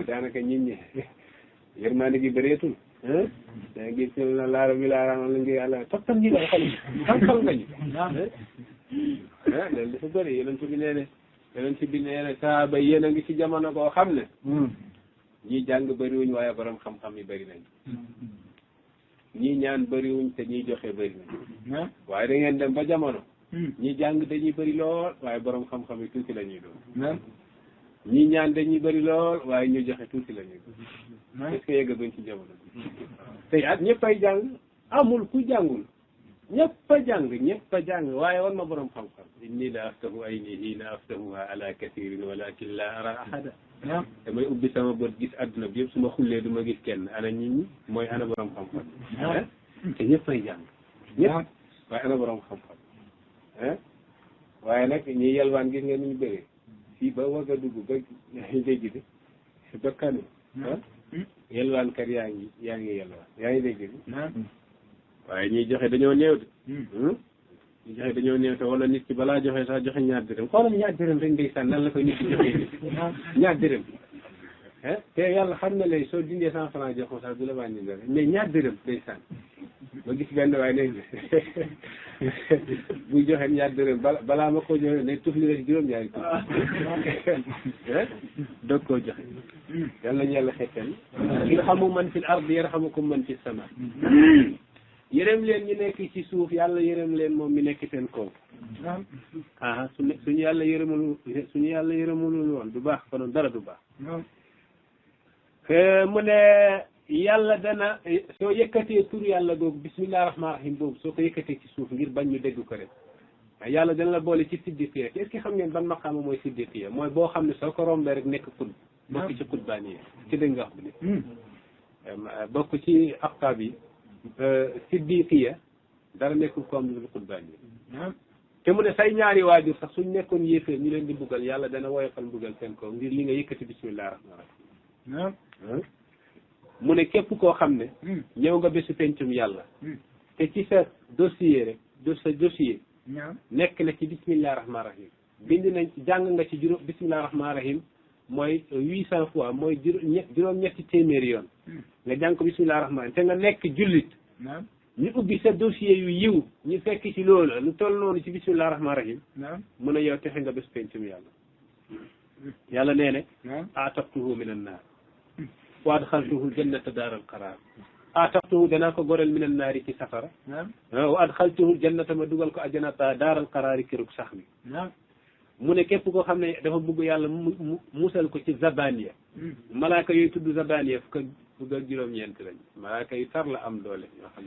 daanaka nit ñi yërmande gi bëreetul da gis na laara bi laaraama la ngi yàlla toppal ñi lay xol xam-xam nga ñu loolu dafa bëri yonent bi nee ne saaba yéen a ngi ci jamono koo xam ne ñii jàng bëriwuñ waaye borom xam-xam yi bëri nañ ñii ñaan bëriwuñ te ñiy joxe bëri nañ waaye da ngeen dem ba jamono ñii jàng dañuy bëri lool waaye borom xam-xam yi tuuti la ñuy doon ñii ñaan dañuy bëri lool waaye ñu joxe tuuti la ñuy doon est-ce que yeggaguñ ci jamono tey at ñëpp ay jàng amul ku jàngul ñëpp a jàng waaye war ma borom xam-xam inni la aftahu ayni hiina aftahuha ala kathirin walakin la ara ahada damay ubbi sama bët gis adduna bi yëpp su ma xullee du ma gis kenn ana nit ñi mooy ana borom xam-xam te ñëpp ay jàng ñëpp waaye ana borom xam-xam waaye nag ñi yelwaan gis nga ni ñu bëree fii ba Wagadugu ba dégg bi ba Kano yelwaan kat yaa ngi yelwaan yaa ngi dégg bi waaye ñiy joxe dañoo néew de joxe dañoo néew te wala nit ki balaa joxe sax joxe ñaar dërëm xoolal ñaar dërëm rek ndeysaan nan la koy nit ki joxe ñaar dërëm te yàlla xam na lay soo dindee 100 francs jox ko sax du la wàññi dara mais ñaar dërëm ndeysaan ma gis benn waaye ne buy joxe ñaar dërëm balaa ma ko joxe ne tufli la si juróom-ñaari doog koo joxe yàlla nañu yàlla xettal irhamu man fil ardi yarhamukum man fis sama yërëm leen ñu nekk ci suuf yàlla yërëm leen moom mi nekk seen kaw suñu yàlla yërëmul woon du baax konoon dara du baax mu ne yàlla dana soo yëkkatee tur yàlla googu bismillahi rahmaani rahim boobu soo ko yëkkatee ci suuf ngir bañ ñu dégg ko rek yàlla dana la boole ci siddiqiya est-ce que xam ngeen ban maqaama mooy siddiqiya mooy boo xam ne soo ko rombee rek nekk xut bokk ci xutbaaniya ci dégg nga wax bi ne bokk ci aqtaab yi siddiqiya dara nekkul ko am lu xutbaaniya te mu ne say ñaari waajur sax suñ nekkoon yéeféer ñu leen di buggal yàlla dana woyofal mbugal seen kaw ngir li nga yëkkati bismillahi rahmaani rahim mu ne képp koo xam ne ñëw nga bésu pencum yàlla te ci sa dossier rek sa dossier nekk na ci bismillahi rahmaani rahim bind nañ jàng nga ci juróom bismillahi rahmaani rahim mooy 800 fois mooy juróom-ñetti téeméeri yoon nga jàng ko bismillahi rahmaani te nga nekk jullit ñu ubbi sa dossier yu yiw ñu fekk ci loolu lu toll noonu ci bismillahi rahmaani rahim mu ne yow texe nga bésu pencum yàlla yàlla nee ne ataqtuhu min an naar wa adxaltuhu jannata daaral qaraar ataqtuhu danaa ko goreel min an naari ci safara wa adxaltuhu jannata ma dugal ko ajjanata daaral qaraari kërug sax mi mu ne képp koo xam ne dafa bëgg yàlla musal ko ci zabaniya malaaka yooyu tudd zabaniya fukk ak juróom-ñeent lañ malaaka yu tar la am doole ñoo xam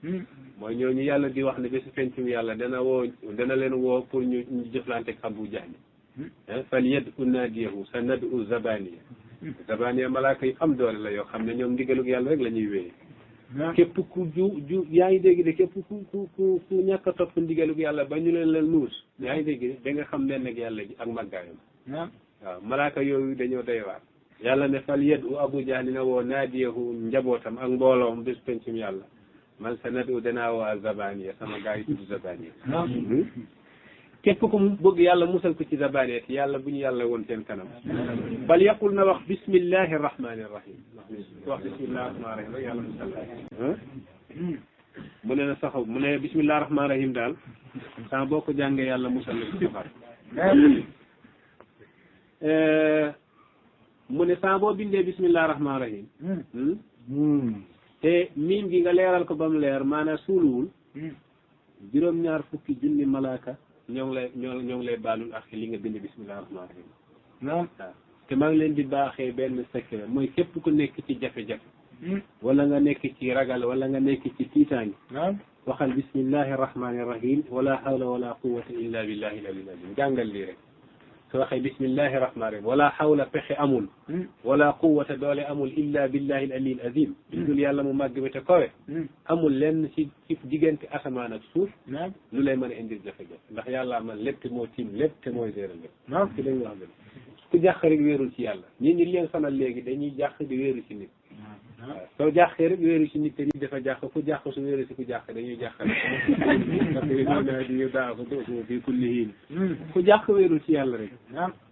ne mooy ñooñu yàlla di wax ne bésu pencum yàlla dana leen woo pour ñu jëflante ak Abu Jahl fal yad'u naadiyahu sa nad'u zabaniya zabaniya malaaka yu am doole la yoo xam ne ñoom ndigalug yàlla rek la ñuy wéyee képp ku yaa ngi dégg de képp ku ñàkk a topp ndigalug yàlla ba ñu leen nuus yaa ngi dégg de da nga xam leen nag yàlla ji ak màggaayam waaw malaaka yooyu dañoo doy waar yàlla ne fal yad'u Abu Jahl na woo naadiyahu njabootam ak mbooloom bés pencum yàlla man sa nad'u danaa woo ak zabaniya sama gaa yi tudd zabaniya képp ku bëgg yàlla musal ko ci zabaniya te yàlla bu ñu yàlla woon seen kanam bal yaqul na wax bismillahi rahmani rahim wax bismillahi rahmani rahim rek yàlla musal mu ne na saxaw mu ne bismillahi rahmani rahim daal saa boo ko jàngee yàlla musal la ci safar mu ne saa boo bindee bismillahi rahmani rahim te miim gi nga leeral ko ba mu leer maanaam suuluwul juróom-ñaar fukki junni malaaka ñoo ngi lay baalul ak li nga bind bismillahi rahmaani rahim waaw te maa ngi leen di baaxee benn secret mooy képp ku nekk ci jafe-jafe wala nga nekk ci ragal wala nga nekk ci tiitaangi waxal bismillahi rahmaani rahim wala hawla wala quwwata illa billahi al-aliyyil azim jàngal lii rek soo waxee bismillahi rahmaani rahim wala hawla pexe amul wala quwwata doole amul illa billahi al-aliyyil azim dul yàlla mu màgg bi te kowe amul lenn ci diggante asamaan ak suuf lu lay mën a indil jafe-jafe ndax yàlla man lépp te moo tiim lépp te mooy gérer lépp ci dañu wax ne ku jàq rek wéerul ci yàlla ñi leen sonal léegi dañuy jàq di wéeru ci nit waaw soo jàqee rek wéeru ci nit te nit dafa jàq ku jàq su wéeru si ku jàq dañuy jàq rek di daa ko fi kulli hiin ku jàq wéerul ci yàlla rek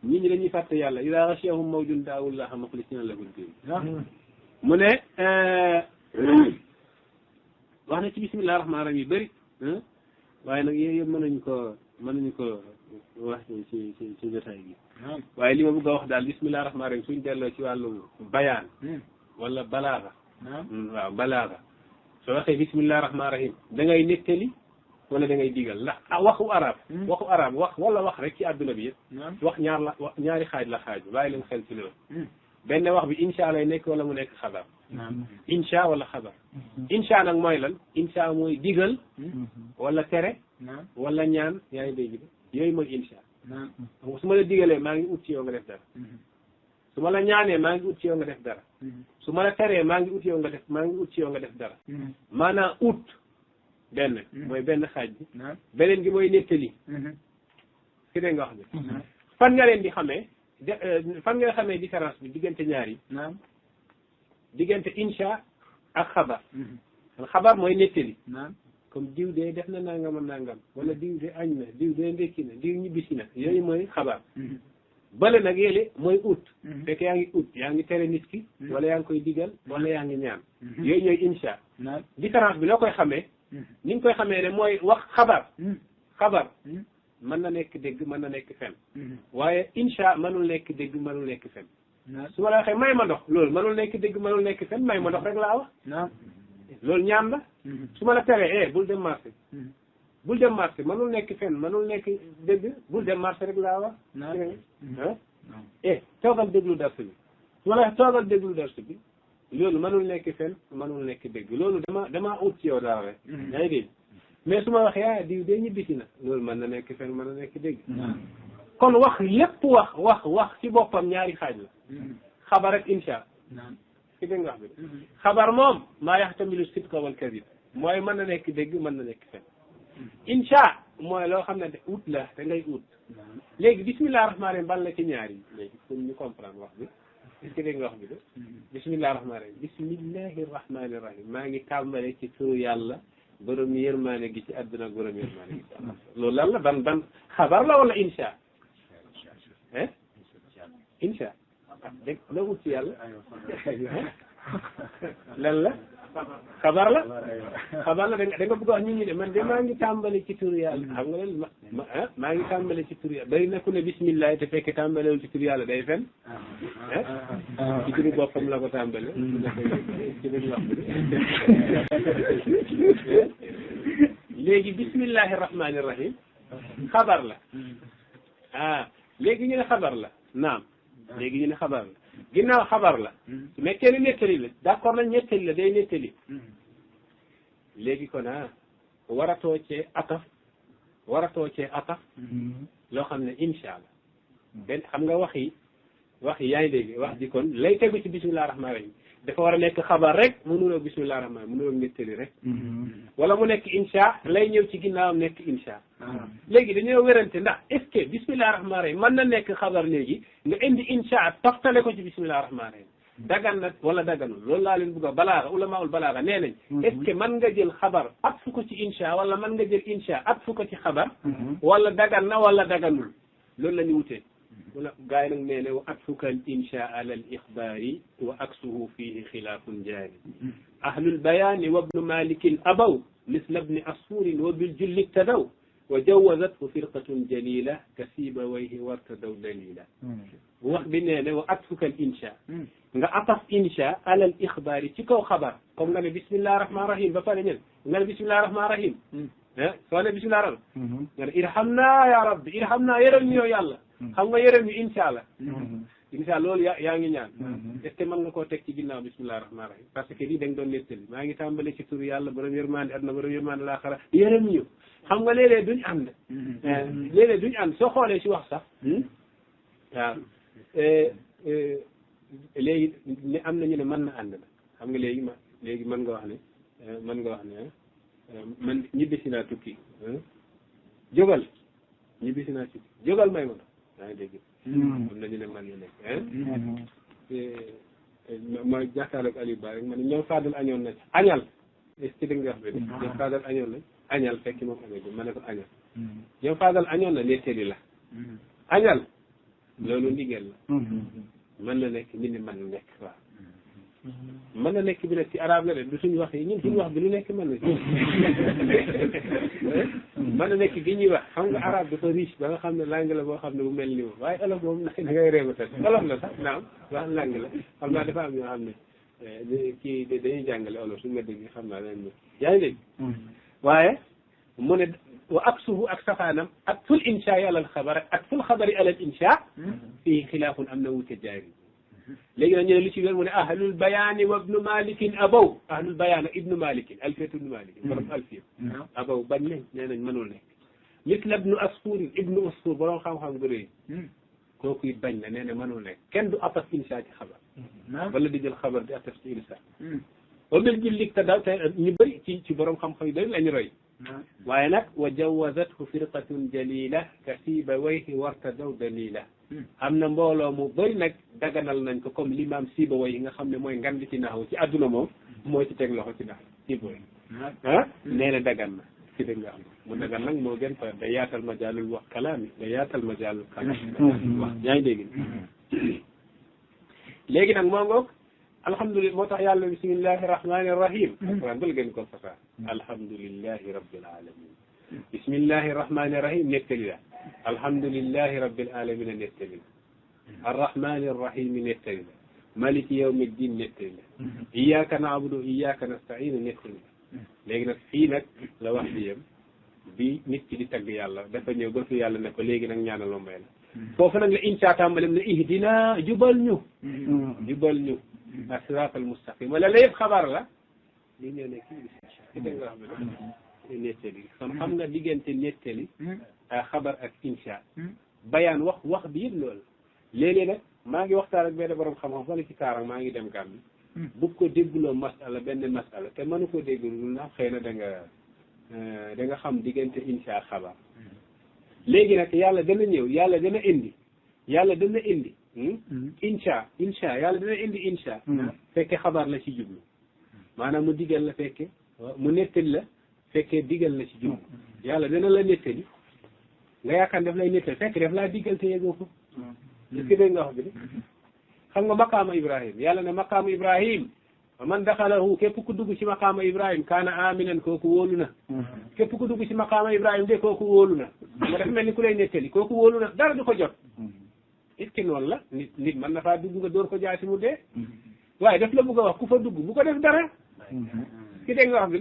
ñi dañuy fàtte yàlla idaa ghashiyahum mawjun da'awu llaaha mukhlisina lahu d-diin mu ne wax na ci bismillahi rahmaani rahiim yu bëri waaye nag yooyu yëpp mën nañu ko wax ci jotaay gi waaye li ma bëgg a wax daal bismillahi rahmaani rahiim suñ delloo ci wàllu bayaan wala balaaga waaw balaaga soo waxee bismillahi rahmaani rahiim da ngay nettali wala da ngay digal ndax waxu arab wax wala wax rek ci àdduna bi yëpp wax ñaari xaaj la xaaj bàyyi leen xel ci loolu benn wax bi insha lay nekk wala mu nekk xabar insha wala xabar insha nag mooy lan insha mooy digal wala tere wala ñaan yaa ngi dégg de yooyu mooy insha su ma la digalee maa ngi ut ci yow nga def dara su ma la ñaanee maa ngi ut ci yow nga def dara su ma la teree maa ngi ut ci yow nga def dara maanaam ut benn mooy benn xaaj bi beneen gi mooy nettali si dee nga wax bi fan nga leen di xamee fan nga xamee différence bi diggante ñaar yi diggante insha ak xabar xabar mooy nettali comme diw de def na nangam ak nangam wala diw de añ na diw de ndekki na diw ñibbisi na yooyu mooy xabaar bale nag yéle mooy ut fekk yaa ngi ut yaa ngi tere nit ki wala yaa ngi koy digal wala yaa ngi ñaan yooyu ñooy insha différence bi loo koy xamee ni nga koy xamee ne mooy wax xabar mën na nekk dégg mën na nekk fen waaye insha mënul nekk dégg mënul nekk fen su ma la waxee may ma ndox loolu mënul nekk dégg mënul nekk fen may ma ndox rek laa wax loolu ñaan la su ma la teree bul dem marché mënul nekk fen mënul nekk dégg bul dem marché rek laa wax toogal déglu darsu bi su ma la toogal déglu darsu bi loolu mënul nekk fen mënul nekk dégg loolu damaa ut ci yow dara rek yaa ngi dégg mais su ma waxee diw de ñibbisi na loolu mën na nekk fen mën na nekk dégg kon wax lépp wax ci boppam ñaari xaaj la xabar ak insha ci dégg nga wax bi xabar moom maa yaxtamilu sidqa wal kadib mooy mën na nekk dégg mën na nekk fen insha mooy loo xam ne de ut la da ngay ut léegi bismillah rahmaan rahim ban la ci ñaar yi léegi pour ñu comprendre wax bi est-ce que dégg nga wax bi de bismillah rahmaan rahim bismillahi rahmaani rahim maa ngi tàmbale ci turu yàlla borom yërmaane gi ci àdduna ak borom yërmaane gi ci loolu lan la ban xabar la wala insha insha dégg la ut ci yàlla lan la xabar la da nga bëgg wax nit ñi de man de maa ngi tàmbali ci turu yàlla xam nga leen maa ngi tàmbali ci turu yàlla bari na ku ne bismillah te fekk tàmbalewul ci turu yàlla day fen ci turu boppam la ko tàmbale ci lañ wax léegi bismillahi rahmaani rahim xabar la léegi ñu ne xabar la naam léegi ñu ne xabar la ginnaaw xabar la su nekkee ne nettali la d'accord nañ nettali la day nettali léegi kon waratoo cee ataf loo xam ne insha allah benn xam nga wax yi yaa ngi dégg wax ji kon lay tegu ci bismillah rahmaan rahim dafa war a nekk xabar rek mënuloo bismillah rahmaan mënuloo nettali rek wala mu nekk insha lay ñëw ci ginnaawam nekk insha léegi dañoo wérante ndax est-ce que bismillah rahmaan rahim mën na nekk xabar léegi nga indi insha toftale ko ci bismillah rahmaan rahim dagan na wala daganul loolu laa leen bëgg a balaaga ulamaul balaaga nee nañ est-ce que mën nga jël xabar at fu ko ci insha wala mën nga jël insha at fu ko ci xabar wala dagan na wala daganul loolu la ñu wutee wala gaa yi nag nee ne wa atfuka al insha ala al ixbaari wa aksuhu fihi xilaafun jaari ahlul bayaani wa bnu malikin abaw misla bni asfurin wa bil julli iktadaw wa jawazathu firqatun jalila kasiba wayhi wartadaw dalila wax bi nee ne wa atfuka al insha nga ataf insha ala al ixbaari ci kaw xabar comme nga ne bismillah rahman rahim ba pare ñen nga ne bismillah rahman rahim soo ne bismillah rahman nga ne irhamna ya rabbi irhamna yërëm ñu yow yàlla xam nga yërëm ñu insha allah insha loolu yaa ngi ñaan est-ce que mën nga koo teg ci ginnaaw bismillah rahmaan rahim parce que lii da nga doon nettali maa ngi tàmbale ci tur yàlla borom yërmande àdduna borom yërmande laaxira yërëm ñu xam nga léeg-léeg duñ ànd léeg-léeg duñ ànd soo xoolee si wax sax waaw léegi ne am na ñu ne mën na ànd na xam nga léegi mën nga wax ne man ñibbisi naa tukki jógal ñibbisi naa tukki jógal may ma yaa ngi dégg am na ñu ne man na nekk ma jàkkaarloog Aliou Ba rek ma ne ñoom Fadal añoon nañ añal est-ce que dégg nga wax bi ñoom Fadal añoon nañ añal fekk moom añal ma ne ko añal ñoom Fadal añoon na nettali la añal loolu ndigal la mën na nekk ñu ne mën na nekk waaw mën na nekk bi nag ci arab la de du suñu wax yi ñun suñu wax bi lu nekk mën na mën na nekk gi ñuy wax xam nga arab dafa riche ba nga xam ne langue la boo xam ne bu mel ni moom waaye olof moom da ngay réewatal olof la sax naam wax langue la xam naa dafa am ñoo xam ne kii dañuy jàngale olof suñu ma dégg xam naa dañ yaa ngi dégg waaye mu ne wa aksuhu ak safaanam ak ful insha alal xabar ak ful xabari alal insha fii xilaafun am na wute jaari léegi nag ñu ne lu ci wér mu ne ahlul bayaani wa ibnu malikin abaw ahlul bayaan ak ibnu malikin alfiyatu ibnu malikin borom alfiya abaw bañ nañ nee nañ mënul nekk misla ibnu asfurin ibnu asfur borom xam-xam gu rëy kooku it bañ na nee na mënul nekk kenn du ataf insha ci xabar wala di jël xabar di ataf ci insha wa bil jullik te daw te ñu bëri ci borom xam-xam yu bëri lañu roy waaye nag wa jawazathu firqatun jalila kasiba wayhi wartadaw dalila am na mbooloo mu bëri nag daganal nañ ko comme l'imam Siba way yi nga xam ne mooy ngan di ci naxaw ci àdduna moom moo ci teg loxo ci nax Siba way nee na dagan na ci dëgg nga am mu dagan nag moo gën fa day yaatal majaalul wax kalaami day yaatal majaalul kalaami wax yaa ngi dégg léegi nag moo ngoog alhamdulilah moo tax yàlla bismillahi rahmani rahim alquran bal gën ko fasaa alhamdulillahi rabbil alamin bismillahi rahmani rahim nettali la alhamdulillahi rabbil alamin nettali la arrahmani rahim nettali la maliki yawmi ddin nettali la iyyaka na'budu iyyaka nasta'in nettali la léegi nag fii nag la wax bi yem bi nit ki di tagg yàlla dafa ñëw ba fi yàlla ne ko léegi nag ñaanal ma may la foofu nag la insha tàmbalem ne ihdina jubal ñu as-siraatal mustaqim wala la yëpp xabaar la li ñëw ne kii ci dégg nga xam ne nettali kon xam nga diggante nettali xabar ak insha bayaan wax bi yëpp loolu léeg-léeg nag maa ngi waxtaan ak benn borom xam-xam fële ci Kaarang maa ngi dem Gàmbi bu ko dégguloo masala benn masala te mënu ko dégg lu na xëy na da nga xam diggante insha xabar léegi nag yàlla dana ñëw yàlla dana indi insha yàlla dana indi insha fekke xabaar la ci jublu maanaam mu digal la fekke mu nettali la fekkee digal la ci jublu yàlla dana la nettali nga yaakaar daf lay nettali fekk daf laa digal te yegoo ko est-ce que dégg nga wax bi de xam nga maqaama Ibrahim yàlla ne maqaama Ibrahim man daxalahu képp ku dugg ci maqaama Ibrahim kaana aminan kooku wóolu na képp ku dugg ci maqaama Ibrahim de kooku wóolu na nga dafa mel ni ku lay nettali kooku wóolu na dara du ko jot est-ce que noonu la nit mën na faa dugg nga door ko jaay si mu dee waaye daf la bëgg a wax ku fa dugg bu ko def dara ki dégg nga wax bi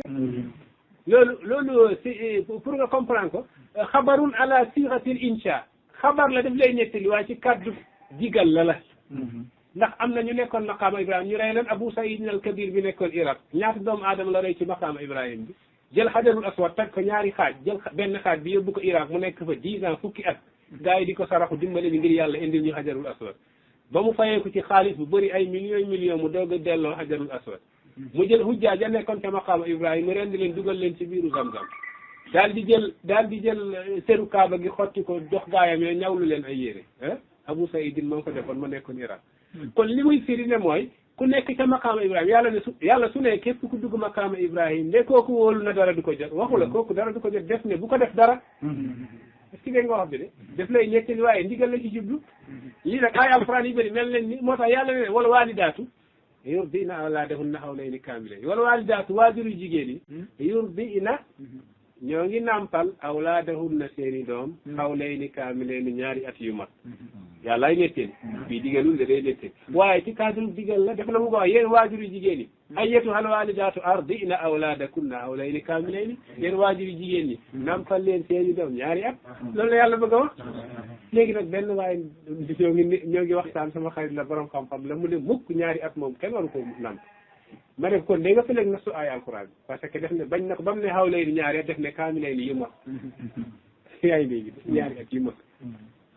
de loolu c'est pour nga comprendre ko xabarun ala siratil insha xabar la daf lay nettali waaye ci kaddu digal la ndax am na ñu nekkoon maqaama Ibrahim ñu rey leen Abu Saïd al Kabir bi nekkoon Irak ñaata doomu aadama la rey ci maqaama Ibrahim bi jël xajarul aswad tag ko ñaari xaaj jël benn xaaj bi yóbbu ko Irak mu nekk fa 10 ans fukki at gars yi di ko saraxu dimbale ni ngir yàlla indil ñu xajarul aswad ba mu fayeeku ci xaalis bu bëri ay millions mu doog a delloo xajarul aswad mu jël hujjaa ja nekkoon ca maqaama Ibrahim mu rendi leen dugal leen ci biiru Zamzam daal di jël seru kaaba gi xotti ko jox gaayam yooyu ñawlu leen ay yére Abu Saïd moo ko defoon ma nekkoon Irak kon li muy firi ne mooy ku nekk ca maqaama Ibrahim yàlla su ne képp ku dugg maqaama Ibrahim de kooku wóolu na dara du ko jot waxu la kooku dara du ko jot def ne bu ko def dara est-ce que dégg nga wax bi de def lay ñettali waaye ndigal la ci jublu lii nag ay alquran yi bëri mel leen ni moo tax yàlla ne wala waalidaatu yurdi'na awlaadahunna hawlayni kaamilayni wala waalidaatu waajuru jigéen yi yurdi'na ñoo ngi nàmpal awlaadahunna seeni doom hawlayni kaamilayni ñaari at yu mat yàllaay nettali bii digalul da day nettali waaye ci cadre digal la def la mu ko wax yéen waajuru jigéen ñi ayyatuhal waalidaatu ardi'na awlaadakunna hawlayni kaamilayni yéen waajuru jigéen ñi nàmpal leen seeni doom ñaari at loolu la yàlla bëgg a wax léegi nag benn waaye ñoo ngi waxtaan sama xarit la borom xam-xam la mu ne mukk ñaari at moom kenn waru ko nàmp ma def kon da nga fëleeg na su ay alquran parce que def ne bañ na ko ba mu ne hawlayni ñaari at def ne kaamilayni yu mat yaa ngi dégg ñaari at yu mat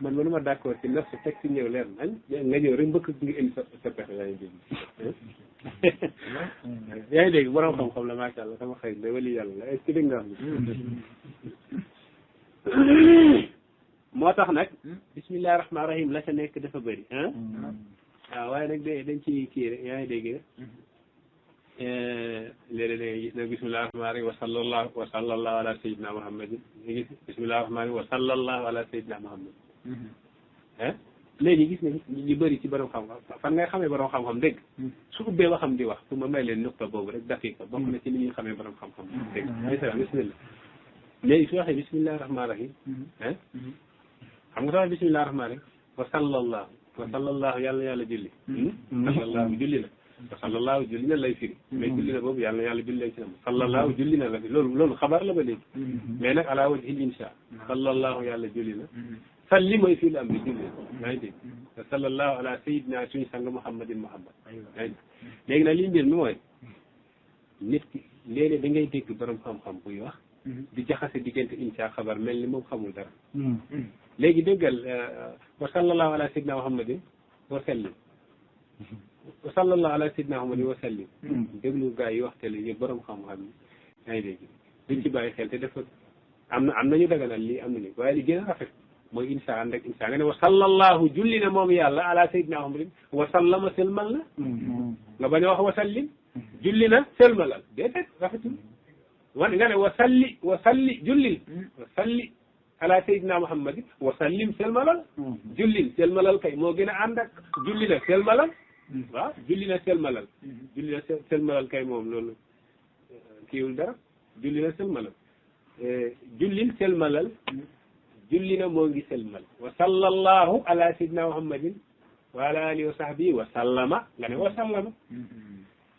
man mënuma d'accord ci naf su teg ci ñëw leer nañ nga ñëw rek mbëkk nga indi sa pexe yaa ngi dégg yaa ngi dégg borom xam-xam la macha allah sama xarit la wali yàlla la est-ce que dégg nga xam moo tax nag bismillahi rahmaani rahim la sa nekk dafa bëri waaw waaye nag dañ ci kii rek yaa ngi dégg léeg-léeg gis na bismillahi rahmaani rahim wa sallallahu ala sayyidina muhammadin gis bismillahi rahmaani wa sallallahu ala sayyidina muhammad léegi gis nañ ñu bëri ci borom xam-xam fan ngay xamee borom xam-xam dégg su ubbee waxam di wax pour ma may leen nuqta boobu rek daqiqa bokk na ci li ñuy xamee borom xam-xam dégg bismillah léegi su waxee bismillahi rahmaani rahim xam nga sax bismillahi rahmaani rahim wa sallallahu yàlla julli sallallahu julli na wa sallallahu julli na lay firi mais julli na boobu yàlla julli lañ ci nam sallallahu julli na la fi loolu xabar la ba léegi mais nag ala wajhil insha sallallahu yàlla julli na salli mooy fii la am bi julli yaa ngi dégg te sallallahu ala sayyidina suñu sang muhammadin muhammad yaa ngi léegi nag li mbir mi mooy nit ki léeg-léeg da ngay dégg borom xam-xam buy wax di jaxase diggante insha xabar mel ni moom xamul dara léegi déggal wa sallallahu ala sayyidina muhammadin wa sallim wa sallallahu ala sayyidina muhammadin wa sallim déglu gars yi waxte la yëpp borom xam-xam yi yaa ngi dégg duñ ci bàyyi xel te dafa am nañu daganal lii am nañu waaye li gën a rafet mooy insha ànd ak insha nga ne wa sallallahu julli na moom yàlla ala sayyidina muhammadin wa sallama selmal na nga bañ a wax wa sallim julli na selmalal déedéet rafetul wan nga ne wa salli jullil wa salli ala sayyidina muhammadin wa sallim selmalal jullil selmalal kay moo gën a ànd ak julli na selmalal waaw julli na selmalal julli na selmalal kay moom loolu kiiwul dara julli na selmalal jullil selmalal julli na moo ngi selmal wa sallallahu ala sayyidina muhammadin wa ala alihi wa sahbihi wa sallama nga ne wa sallama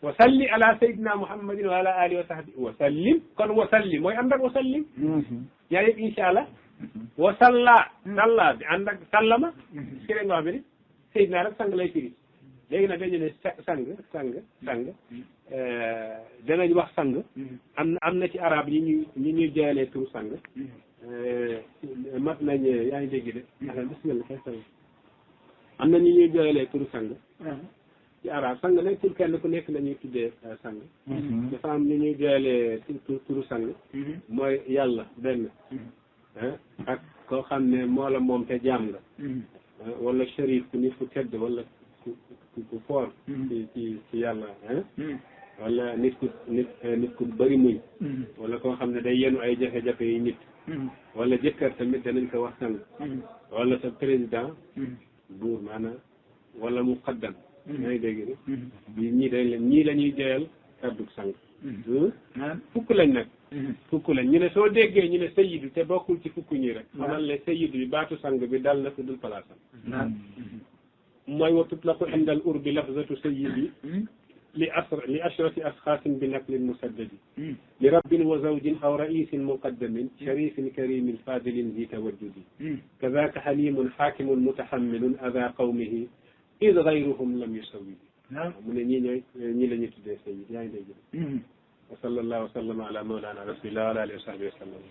wa salli ala sayyidina muhammadin wa ala alihi wa sahbihi wa sallim kon wa sallim mooy ànd ak wa sallim yaa yëpp incha allah wa salla salla bi ànd ak sallama këré nga wax bi ni sayyidina rek sang lay firi léegi nag dañu ne sang danañ wax sang am na ci arab ñi ñuy jaayalee turu sang mat nañ yaa ngi dégg de bismillah kay sang am na ñu ñuy jaayalee turu sang ci arab sang nag pour kenn ku nekk la ñuy tuddee sang dafa am ñu ñuy jaayalee turu sang mooy yàlla benn ak koo xam ne moo la moom te jaam nga wala sharif ku nit ku tedd wala ku foor ci yàlla wala nit ku bëri muñ wala koo xam ne day yenu ay jafe-jafe yi nit wala jëkkër tamit danañ ko wax sang wala sa président buur maanaam wala muqaddam ngay dégg ni ñii la ñuy joyal kaddu sang fukk lañ nag fukk lañ ñu ne soo déggee ñu ne sayyidu te bokkul ci fukk ñi rek xamal ne sayyidu bi baatu sang bi dal na ko dul palaasam mooy wa tutlaqu inda al urbi lafzatu sayyidi li ashrati asxaasin bi naqlin musaddadi li rabbin wa zawjin aw raisin muqaddamin sharifin karimin fadilin zi tawajjudi kazaka xalimun xaakimun mutaxammilun ada qawmihi id gayruhum lam yusawidi mu ne ñii la ñuy tuddee sayyid yaa ngi dégg wa sallallahu wa sallama ala mawlana rasulillah wa ala alihi wa sahbihi wa sallam